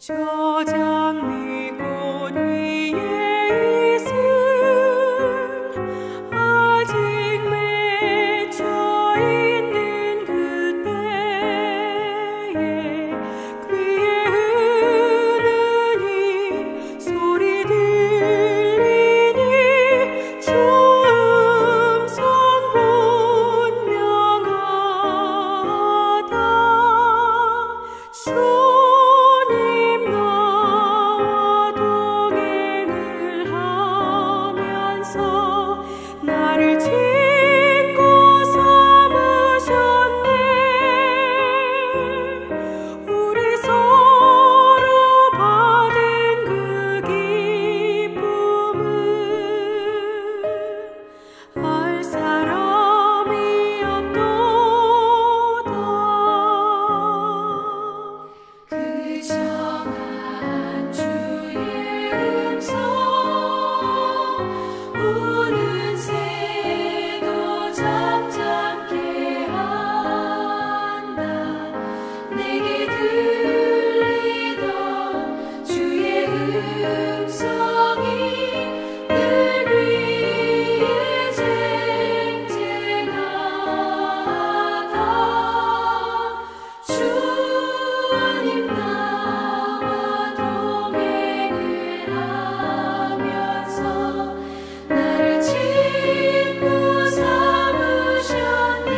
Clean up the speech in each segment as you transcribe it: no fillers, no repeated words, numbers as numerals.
저 장미꽃 위에 있음 아직 맺혀 있는 그때에 귀에 흐르는 이 소리 들리니 주 음성 분명하다. 주님 나와 동행을 하면서 나를 친구 삼으셨네. 우리 서로 받은 그 기쁨은 알 사람이 없도다. 그 정한 주의 음성 우는 새도 잠잠케 한다. 내게 들리던 주의 음성이 늘 위에 쟁쟁하다. 주님 나와 동행을 하면서 나를 친구 삼으셨네.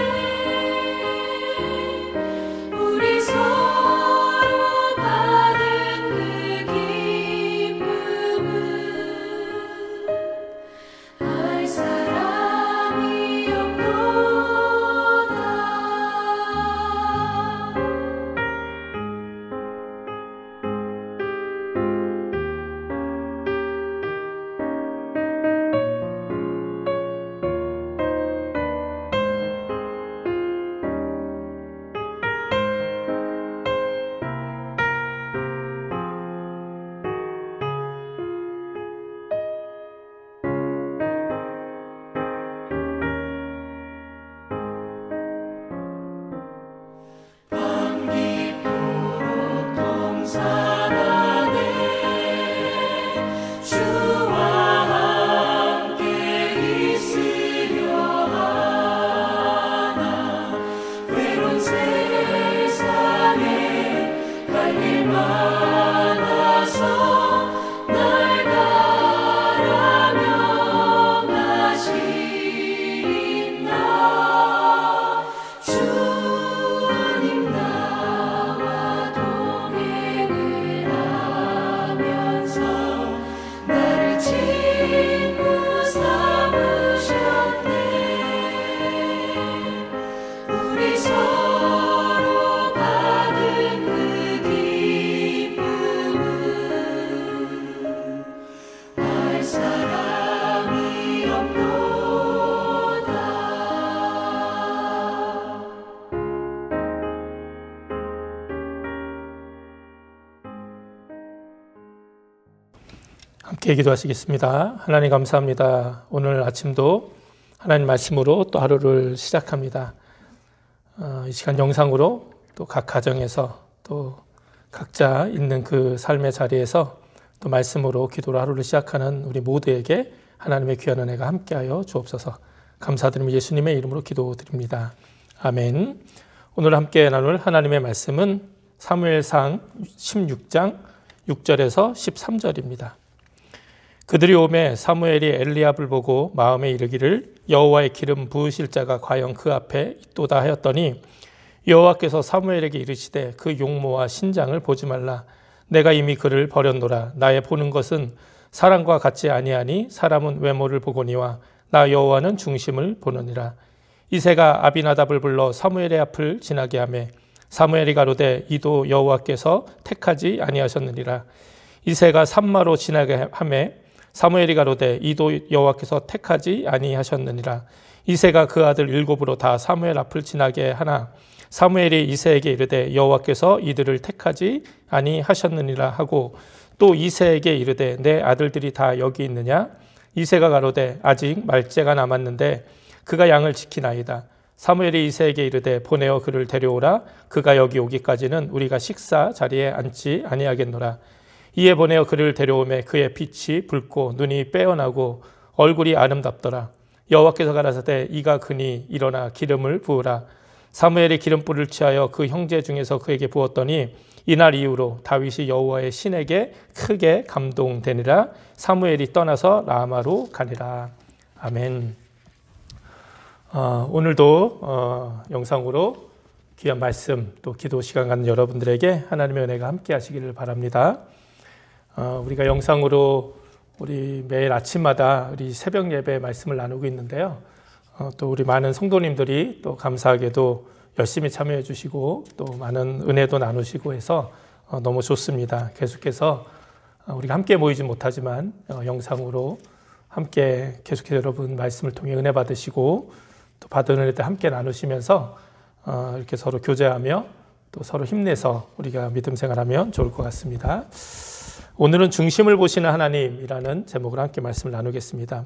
우리 서로 받은 그 기쁨은 알 사람이 없도다. 밤 깊도록 동산하네. 주와 함께 있으려 하나. 외로운 세상에 갈 일 많아서 날 가라 명하시나. 주님 나와 동행을 하면서 나를 친구 삼으셨네. 우리 서로 받은 그 기쁨은 알 사람이 없도다. 함께 기도하시겠습니다. 하나님 감사합니다. 오늘 아침도 하나님 말씀으로 또 하루를 시작합니다. 이 시간 영상으로 또 각 가정에서 또 각자 있는 그 삶의 자리에서 또 말씀으로 기도로 하루를 시작하는 우리 모두에게 하나님의 귀한 은혜가 함께하여 주옵소서. 감사드리며 예수님의 이름으로 기도드립니다. 아멘. 오늘 함께 나눌 하나님의 말씀은 사무엘상 16장 6절에서 13절입니다. 그들이 오매 사무엘이 엘리압을 보고 마음에 이르기를 여호와의 기름 부으실 자가 과연 그 앞에 있도다 하였더니 여호와께서 사무엘에게 이르시되 그 용모와 신장을 보지 말라. 내가 이미 그를 버렸노라. 나의 보는 것은 사람과 같지 아니하니 사람은 외모를 보거니와 나 여호와는 중심을 보느니라. 이새가 아비나답을 불러 사무엘의 앞을 지나게 하매 사무엘이 가로되 이도 여호와께서 택하지 아니하셨느니라. 이새가 산마로 지나게 하매 사무엘이 가로되 이도 여호와께서 택하지 아니하셨느니라. 이새가 그 아들 7으로 다 사무엘 앞을 지나게 하나 사무엘이 이새에게 이르되 여호와께서 이들을 택하지 아니하셨느니라 하고 또 이새에게 이르되 내 아들들이 다 여기 있느냐? 이새가 가로되 아직 말째가 남았는데 그가 양을 지키나이다. 사무엘이 이새에게 이르되 보내어 그를 데려오라. 그가 여기 오기까지는 우리가 식사 자리에 앉지 아니하겠노라. 이에 보내어 그를 데려오매 그의 빛이 붉고 눈이 빼어나고 얼굴이 아름답더라. 여호와께서 가라사대 이가 그니 일어나 기름을 부으라. 사무엘이 기름불을 취하여 그 형제 중에서 그에게 부었더니 이날 이후로 다윗이 여호와의 신에게 크게 감동되니라. 사무엘이 떠나서 라마로 가니라. 아멘. 오늘도 영상으로 귀한 말씀 또 기도 시간 갖는 여러분들에게 하나님의 은혜가 함께 하시기를 바랍니다. 우리가 영상으로 우리 매일 아침마다 우리 새벽 예배 말씀을 나누고 있는데요. 또 우리 많은 성도님들이 또 감사하게도 열심히 참여해 주시고 또 많은 은혜도 나누시고 해서 너무 좋습니다. 계속해서 우리가 함께 모이지 못하지만 영상으로 함께 계속해서 여러분 말씀을 통해 은혜 받으시고 또 받은 은혜들 함께 나누시면서 이렇게 서로 교제하며 또 서로 힘내서 우리가 믿음 생활하면 좋을 것 같습니다. 오늘은 중심을 보시는 하나님이라는 제목으로 함께 말씀을 나누겠습니다.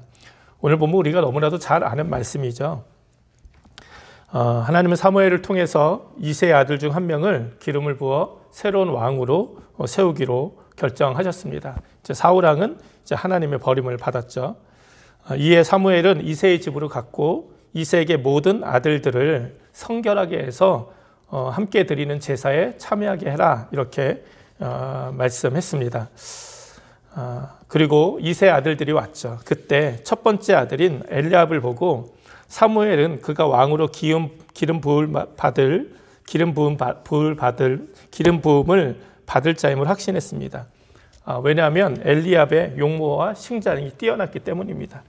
오늘 보면 우리가 너무나도 잘 아는 말씀이죠. 하나님은 사무엘을 통해서 이새의 아들 중 한 명을 기름을 부어 새로운 왕으로 세우기로 결정하셨습니다. 이제 사울 왕은 이제 하나님의 버림을 받았죠. 이에 사무엘은 이새의 집으로 갔고 이새에게 모든 아들들을 성결하게 해서 함께 드리는 제사에 참여하게 해라 이렇게 말씀했습니다. 그리고 이새 아들들이 왔죠. 그때 첫 번째 아들인 엘리압을 보고 사무엘은 그가 왕으로 기름 부음을 받을 자임을 확신했습니다. 왜냐하면 엘리압의 용모와 신장이 뛰어났기 때문입니다.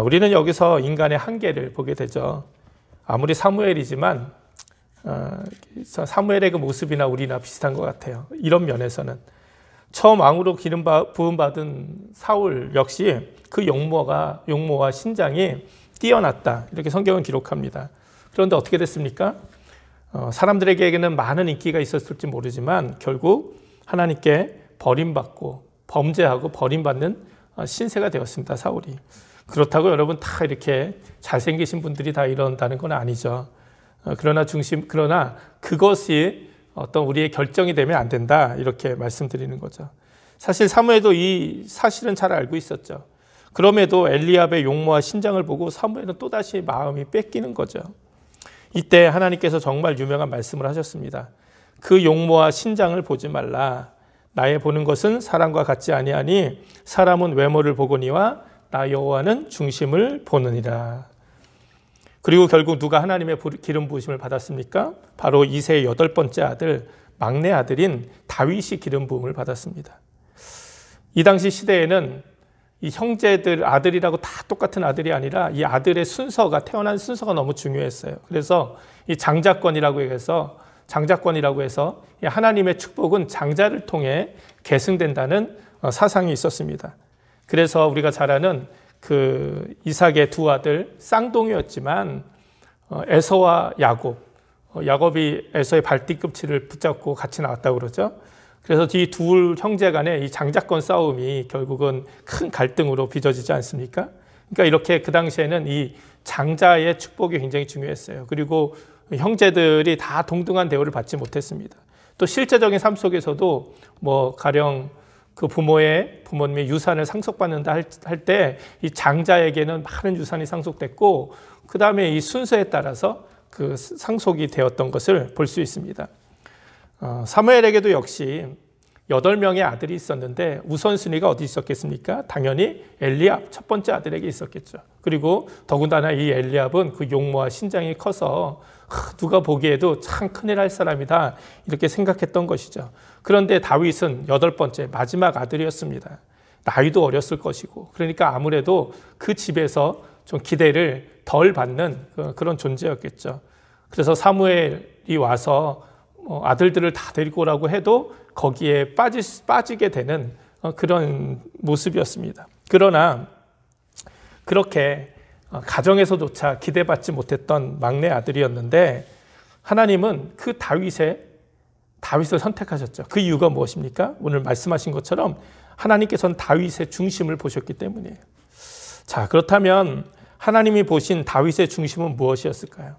우리는 여기서 인간의 한계를 보게 되죠. 아무리 사무엘이지만 사무엘의 그 모습이나 우리나 비슷한 것 같아요. 이런 면에서는 처음 왕으로 기름 부음받은 사울 역시 그 용모와 신장이 뛰어났다 이렇게 성경은 기록합니다. 그런데 어떻게 됐습니까? 사람들에게는 많은 인기가 있었을지 모르지만 결국 하나님께 버림받고 범죄하고 버림받는 신세가 되었습니다. 사울이. 그렇다고 여러분 다 이렇게 잘생기신 분들이 다 이런다는 건 아니죠. 그러나 그것이 어떤 우리의 결정이 되면 안 된다 이렇게 말씀드리는 거죠. 사실 사무엘도 이 사실은 잘 알고 있었죠. 그럼에도 엘리압의 용모와 신장을 보고 사무엘은 또다시 마음이 뺏기는 거죠. 이때 하나님께서 정말 유명한 말씀을 하셨습니다. 그 용모와 신장을 보지 말라. 나의 보는 것은 사람과 같지 아니하니 사람은 외모를 보거니와 나 여호와는 중심을 보느니라. 그리고 결국 누가 하나님의 기름 부으심을 받았습니까? 바로 이새의 8번째 아들, 막내 아들인 다윗이 기름 부음을 받았습니다. 이 당시 시대에는 이 형제들 아들이라고 다 똑같은 아들이 아니라 이 아들의 순서가 태어난 순서가 너무 중요했어요. 그래서 이 장자권이라고 해서 하나님의 축복은 장자를 통해 계승된다는 사상이 있었습니다. 그래서 우리가 잘 아는 그 이삭의 두 아들 쌍둥이였지만 에서와 야곱이 에서의 발뒤꿈치를 붙잡고 같이 나왔다고 그러죠. 그래서 이 두 형제 간의 이 장자권 싸움이 결국은 큰 갈등으로 빚어지지 않습니까? 그러니까 이렇게 그 당시에는 이 장자의 축복이 굉장히 중요했어요. 그리고 형제들이 다 동등한 대우를 받지 못했습니다. 또 실제적인 삶 속에서도 가령 그 부모님의 유산을 상속받는다 할 때 이 장자에게는 많은 유산이 상속됐고 그 다음에 이 순서에 따라서 그 상속이 되었던 것을 볼 수 있습니다. 사무엘에게도 역시 8명의 아들이 있었는데 우선순위가 어디 있었겠습니까? 당연히 엘리압 첫 번째 아들에게 있었겠죠. 그리고 더군다나 이 엘리압은 그 용모와 신장이 커서 누가 보기에도 참 큰일 할 사람이다 이렇게 생각했던 것이죠. 그런데 다윗은 8번째 마지막 아들이었습니다. 나이도 어렸을 것이고 그러니까 아무래도 그 집에서 좀 기대를 덜 받는 그런 존재였겠죠. 그래서 사무엘이 와서 아들들을 다 데리고 오라고 해도 거기에 빠지게 되는 그런 모습이었습니다. 그러나 그렇게 가정에서조차 기대받지 못했던 막내 아들이었는데 하나님은 그 다윗을 선택하셨죠. 그 이유가 무엇입니까? 오늘 말씀하신 것처럼 하나님께서는 다윗의 중심을 보셨기 때문이에요. 자, 그렇다면 하나님이 보신 다윗의 중심은 무엇이었을까요?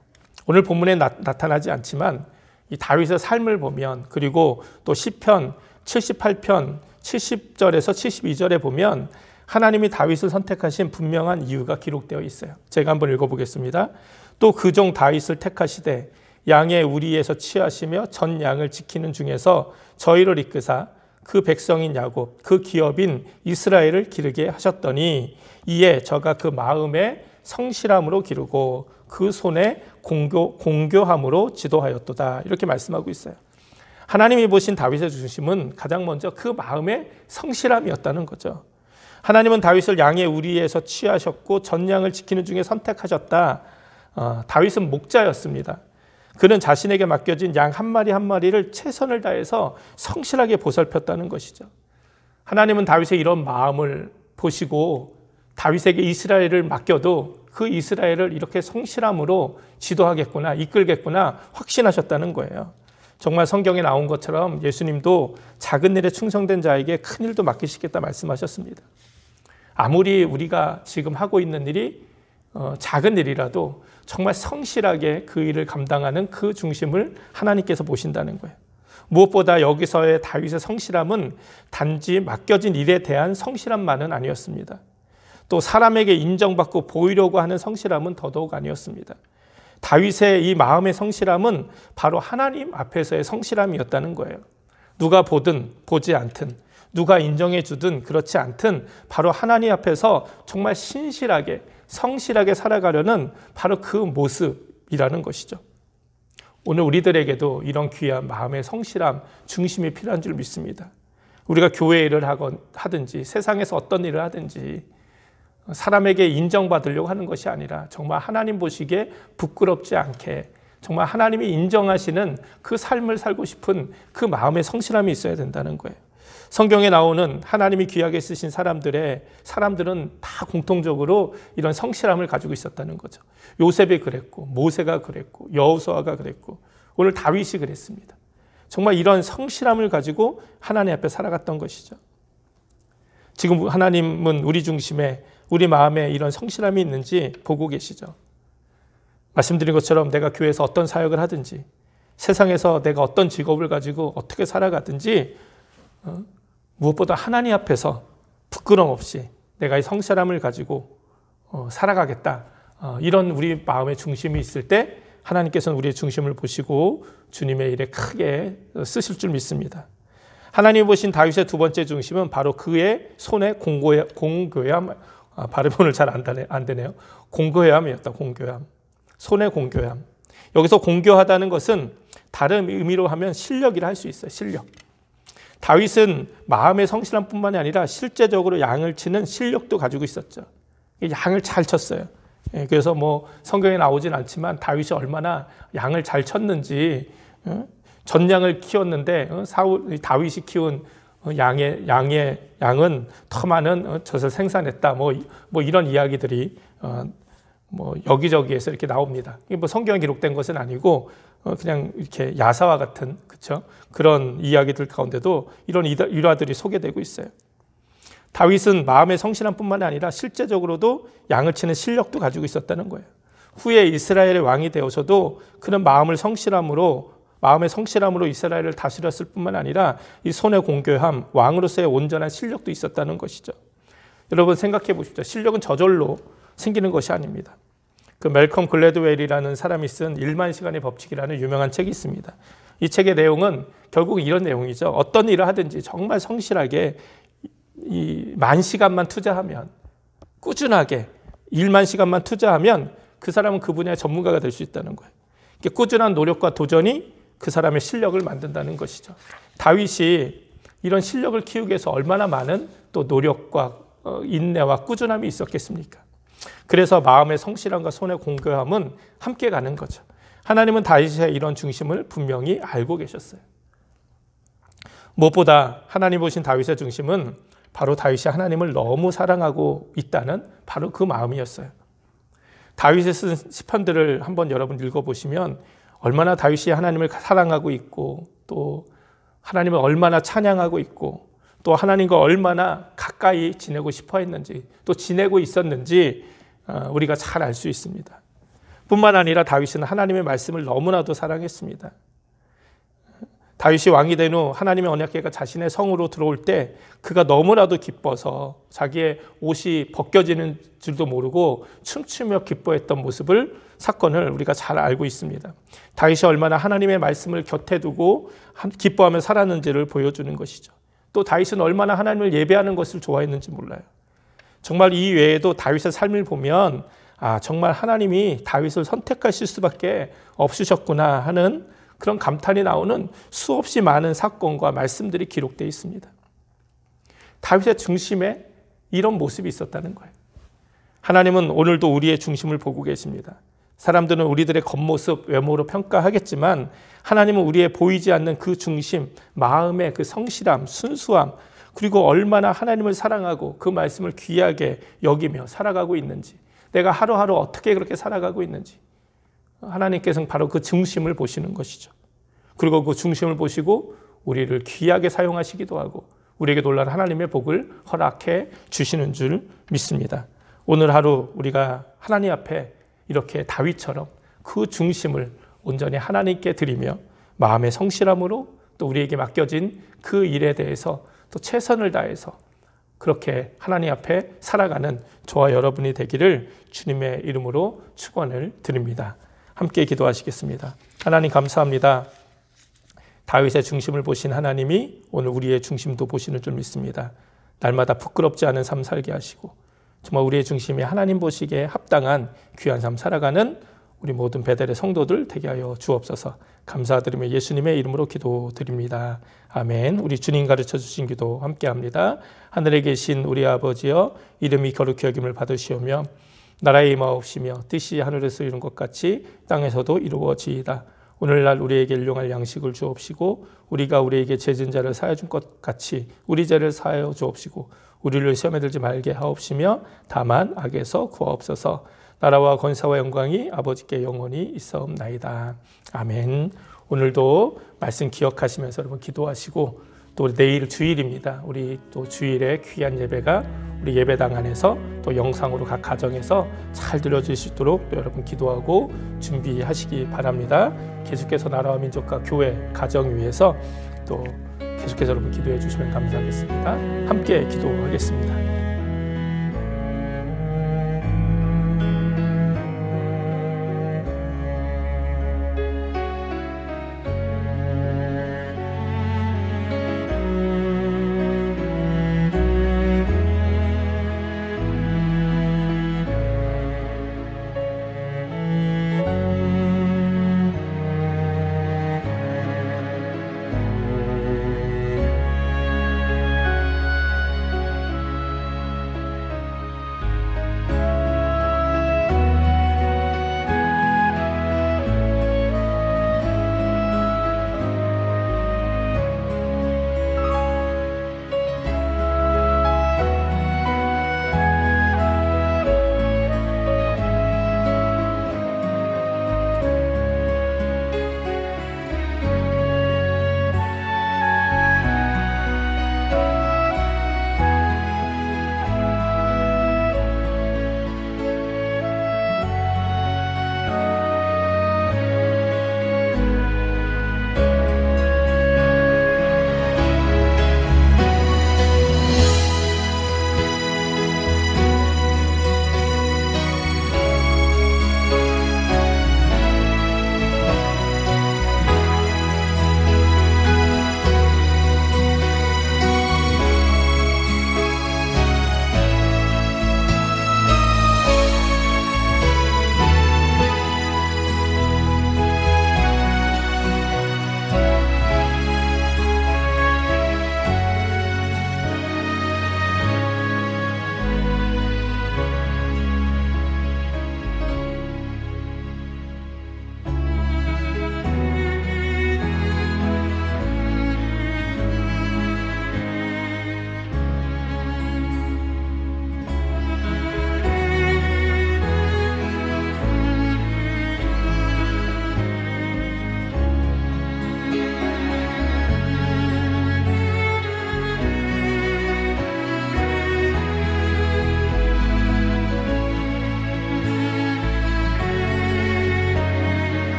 오늘 본문에 나타나지 않지만 이 다윗의 삶을 보면, 그리고 또 시편 78편 70절에서 72절에 보면 하나님이 다윗을 선택하신 분명한 이유가 기록되어 있어요. 제가 한번 읽어보겠습니다. 또 그 종 다윗을 택하시되 양의 우리에서 취하시며 전 양을 지키는 중에서 저희를 이끄사 그 백성인 야곱, 그 기업인 이스라엘을 기르게 하셨더니 이에 저가 그 마음에 성실함으로 기르고 그 손에 공교함으로 지도하였도다. 이렇게 말씀하고 있어요. 하나님이 보신 다윗의 중심은 가장 먼저 그 마음의 성실함이었다는 거죠. 하나님은 다윗을 양의 우리에서 취하셨고 전 양을 지키는 중에 선택하셨다. 다윗은 목자였습니다. 그는 자신에게 맡겨진 양 한 마리 한 마리를 최선을 다해서 성실하게 보살폈다는 것이죠. 하나님은 다윗의 이런 마음을 보시고 다윗에게 이스라엘을 맡겨도 그 이스라엘을 이렇게 성실함으로 지도하겠구나, 이끌겠구나 확신하셨다는 거예요. 정말 성경에 나온 것처럼 예수님도 작은 일에 충성된 자에게 큰 일도 맡기시겠다 말씀하셨습니다. 아무리 우리가 지금 하고 있는 일이 작은 일이라도 정말 성실하게 그 일을 감당하는 그 중심을 하나님께서 보신다는 거예요. 무엇보다 여기서의 다윗의 성실함은 단지 맡겨진 일에 대한 성실함만은 아니었습니다. 또 사람에게 인정받고 보이려고 하는 성실함은 더더욱 아니었습니다. 다윗의 이 마음의 성실함은 바로 하나님 앞에서의 성실함이었다는 거예요. 누가 보든 보지 않든, 누가 인정해 주든 그렇지 않든 바로 하나님 앞에서 정말 신실하게 성실하게 살아가려는 바로 그 모습이라는 것이죠. 오늘 우리들에게도 이런 귀한 마음의 성실함, 중심이 필요한 줄 믿습니다. 우리가 교회 일을 하든지 세상에서 어떤 일을 하든지 사람에게 인정받으려고 하는 것이 아니라 정말 하나님 보시기에 부끄럽지 않게 정말 하나님이 인정하시는 그 삶을 살고 싶은 그 마음의 성실함이 있어야 된다는 거예요. 성경에 나오는 하나님이 귀하게 쓰신 사람들은 다 공통적으로 이런 성실함을 가지고 있었다는 거죠. 요셉이 그랬고, 모세가 그랬고, 여호수아가 그랬고, 오늘 다윗이 그랬습니다. 정말 이런 성실함을 가지고 하나님 앞에 살아갔던 것이죠. 지금 하나님은 우리 중심에, 우리 마음에 이런 성실함이 있는지 보고 계시죠. 말씀드린 것처럼 내가 교회에서 어떤 사역을 하든지, 세상에서 내가 어떤 직업을 가지고 어떻게 살아가든지 무엇보다 하나님 앞에서 부끄럼 없이 내가 이 성실함을 가지고 살아가겠다. 이런 우리 마음의 중심이 있을 때 하나님께서는 우리의 중심을 보시고 주님의 일에 크게 쓰실 줄 믿습니다. 하나님이 보신 다윗의 두 번째 중심은 바로 그의 손에 공교함, 발음이 오늘 잘 안 되네요. 공교함이었다. 공교함. 손에 공교함. 여기서 공교하다는 것은 다른 의미로 하면 실력이라 할 수 있어요. 실력. 다윗은 마음의 성실함뿐만이 아니라 실제적으로 양을 치는 실력도 가지고 있었죠. 양을 잘 쳤어요. 그래서 성경에 나오진 않지만 다윗이 얼마나 양을 잘 쳤는지, 전양을 키웠는데 다윗이 키운 양은 더 많은 젖을 생산했다. 이런 이야기들이 여기저기에서 이렇게 나옵니다. 성경에 기록된 것은 아니고 그냥 이렇게 야사와 같은, 그렇죠? 그런 이야기들 가운데도 이런 일화들이 소개되고 있어요. 다윗은 마음의 성실함뿐만 아니라 실제적으로도 양을 치는 실력도 가지고 있었다는 거예요. 후에 이스라엘의 왕이 되어서도 그는 마음의 성실함으로 이스라엘을 다스렸을 뿐만 아니라 이 손의 공교함, 왕으로서의 온전한 실력도 있었다는 것이죠. 여러분 생각해 보십시오. 실력은 저절로 생기는 것이 아닙니다. 그 멜컴 글래드웰이라는 사람이 쓴 1만 시간의 법칙이라는 유명한 책이 있습니다. 이 책의 내용은 결국 이런 내용이죠. 어떤 일을 하든지 정말 성실하게 이 10,000시간만 투자하면, 꾸준하게 1만 시간만 투자하면 그 사람은 그 분야의 전문가가 될 수 있다는 거예요. 꾸준한 노력과 도전이 그 사람의 실력을 만든다는 것이죠. 다윗이 이런 실력을 키우기 위해서 얼마나 많은 또 노력과 인내와 꾸준함이 있었겠습니까? 그래서 마음의 성실함과 손의 공교함은 함께 가는 거죠. 하나님은 다윗의 이런 중심을 분명히 알고 계셨어요. 무엇보다 하나님 보신 다윗의 중심은 바로 다윗이 하나님을 너무 사랑하고 있다는 바로 그 마음이었어요. 다윗의 쓴 시편들을 한번 여러분 읽어보시면 얼마나 다윗이 하나님을 사랑하고 있고, 또 하나님을 얼마나 찬양하고 있고, 또 하나님과 얼마나 가까이 지내고 싶어 했는지, 또 지내고 있었는지 우리가 잘 알 수 있습니다. 뿐만 아니라 다윗은 하나님의 말씀을 너무나도 사랑했습니다. 다윗이 왕이 된 후 하나님의 언약궤가 자신의 성으로 들어올 때 그가 너무나도 기뻐서 자기의 옷이 벗겨지는 줄도 모르고 춤추며 기뻐했던 사건을 우리가 잘 알고 있습니다. 다윗이 얼마나 하나님의 말씀을 곁에 두고 기뻐하며 살았는지를 보여주는 것이죠. 또 다윗은 얼마나 하나님을 예배하는 것을 좋아했는지 몰라요. 정말 이 외에도 다윗의 삶을 보면 정말 하나님이 다윗을 선택하실 수밖에 없으셨구나 하는 그런 감탄이 나오는 수없이 많은 사건과 말씀들이 기록되어 있습니다. 다윗의 중심에 이런 모습이 있었다는 거예요. 하나님은 오늘도 우리의 중심을 보고 계십니다. 사람들은 우리들의 겉모습, 외모로 평가하겠지만 하나님은 우리의 보이지 않는 그 중심, 마음의 그 성실함, 순수함, 그리고 얼마나 하나님을 사랑하고 그 말씀을 귀하게 여기며 살아가고 있는지, 내가 하루하루 어떻게 그렇게 살아가고 있는지 하나님께서는 바로 그 중심을 보시는 것이죠. 그리고 그 중심을 보시고 우리를 귀하게 사용하시기도 하고 우리에게 놀라운 하나님의 복을 허락해 주시는 줄 믿습니다. 오늘 하루 우리가 하나님 앞에 이렇게 다윗처럼 그 중심을 온전히 하나님께 드리며 마음의 성실함으로 또 우리에게 맡겨진 그 일에 대해서 또 최선을 다해서 그렇게 하나님 앞에 살아가는 저와 여러분이 되기를 주님의 이름으로 축원을 드립니다. 함께 기도하시겠습니다. 하나님 감사합니다. 다윗의 중심을 보신 하나님이 오늘 우리의 중심도 보시는 줄 믿습니다. 날마다 부끄럽지 않은 삶 살게 하시고 정말 우리의 중심이 하나님 보시기에 합당한 귀한 삶 살아가는 우리 모든 베델의 성도들 되게 하여 주옵소서. 감사드리며 예수님의 이름으로 기도드립니다. 아멘. 우리 주님 가르쳐 주신 기도 함께합니다. 하늘에 계신 우리 아버지여, 이름이 거룩히 여김을 받으시오며 나라의 임하옵시며 뜻이 하늘에서 이룬 것 같이 땅에서도 이루어지이다. 오늘날 우리에게 일용할 양식을 주옵시고 우리가 우리에게 죄진 자를 사하여 준 것 같이 우리 죄를 사하여 주옵시고 우리를 시험에 들지 말게 하옵시며 다만 악에서 구하옵소서. 나라와 권세와 영광이 아버지께 영원히 있사옵나이다. 아멘. 오늘도 말씀 기억하시면서 여러분 기도하시고 또 내일 주일입니다. 우리 또 주일에 귀한 예배가 우리 예배당 안에서 또 영상으로 각 가정에서 잘 들려질 수 있도록 또 여러분 기도하고 준비하시기 바랍니다. 계속해서 나라와 민족과 교회, 가정 위해서 또 계속해서 여러분 기도해 주시면 감사하겠습니다. 함께 기도하겠습니다.